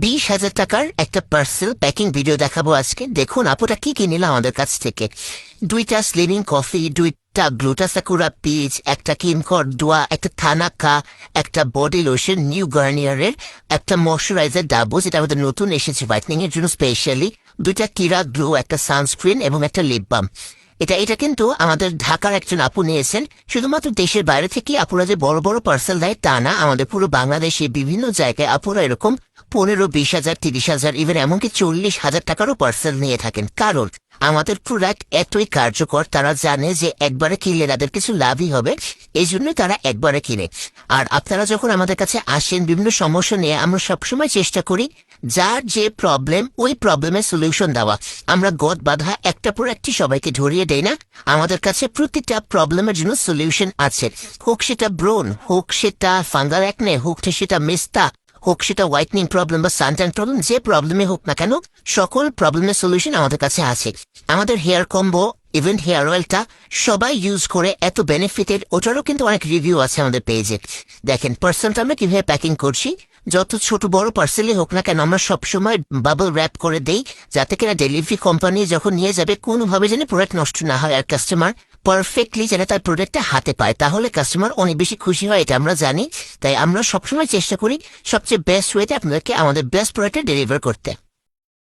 20,000 টাকার একটা parcel packing video দেখাবো আজকে। দেখুন আপুটা কি নিল আমাদের কাছ থেকে। 2টা স্লিমিং কফি, 2টা গ্লুটাসাকুরা পিচ, একটা কিমকর দোয়া, একটা থানাকা, একটা বডি লোশন নিউ গার্নিয়ারের, একটা ময়শ্চারাইজার ডাবো যেটা আমাদের নতুন এসেছে হোয়াইটনিং এর জন্য স্পেশালি, 2টা কিরা গ্লো, একটা সানস্ক্রিন এবং একটা লিপ বাম। এটা কিন্তু আমাদের ঢাকার একজন আপু নিয়েছেন। শুধুমাত্র দেশের বাইরে থেকে আপুরা যে বড় বড় পার্সেল দেয় তা না, আমাদের পুরো বাংলাদেশে বিভিন্ন জায়গায় আপুরা এরকম 15, 20,000, 30,000, ইভেন এমনকি 40,000 টাকারও পার্সেল নিয়ে থাকেন। কারণ আমাদের প্রোডাক্ট এতই কার্যকর, তারা জানে যে একবারে কিনলে তাদের কিছু লাভই হবে, এই জন্য তারা একবারে কিনে। আর আপনারা যখন আমাদের কাছে আসেন বিভিন্ন সমস্যা নিয়ে, আমরা সবসময় চেষ্টা করি যার যে প্রবলেম ওই প্রবলেমের সলিউশন দেওয়া। আমরা গদ বাঁধা একটা পর একটি সবাইকে ধরিয়ে দেই না, আমাদের কাছে প্রতিটা প্রবলেমের জন্য সলিউশন আছে। হোক সেটা ব্রোন, হোক সেটা ফাঙ্গাল অ্যাকনে, হোক সেটা মেস্তা, হোক সেটা হোয়াইটনিং প্রবলেম বা সানট্যান প্রবলেম, যে প্রবলেমে হোক না কেন সকল প্রবলেমের সলিউশন আমাদের কাছে আছে। আমাদের হেয়ার কম্বো ইভেন হেয়ার অয়েলটা সবাই ইউজ করে এত বেনিফিটেড, ওটারও কিন্তু অনেক রিভিউ আছে আমাদের পেজে। দেখেন পার্সেলটা আমরা কিভাবে প্যাকিং করছি। যত ছোট বড় পার্সেলই হোক না কেন আমরা সবসময় বাবল র্যাপ করে দেই, যাতে কিনা ডেলিভারি কোম্পানি যখন নিয়ে যাবে কোনোভাবে যেন প্রোডাক্ট নষ্ট না হয়, আর কাস্টমার পারফেক্টলি যেন তার প্রোডাক্টটা হাতে পায়, তাহলে কাস্টমার অনেক বেশি খুশি হয়, এটা আমরা জানি। তাই আমরা সবসময় চেষ্টা করি সবচেয়ে বেস্ট ওয়েতে আপনাদেরকে আমাদের বেস্ট প্রোডাক্টে ডেলিভার করতে।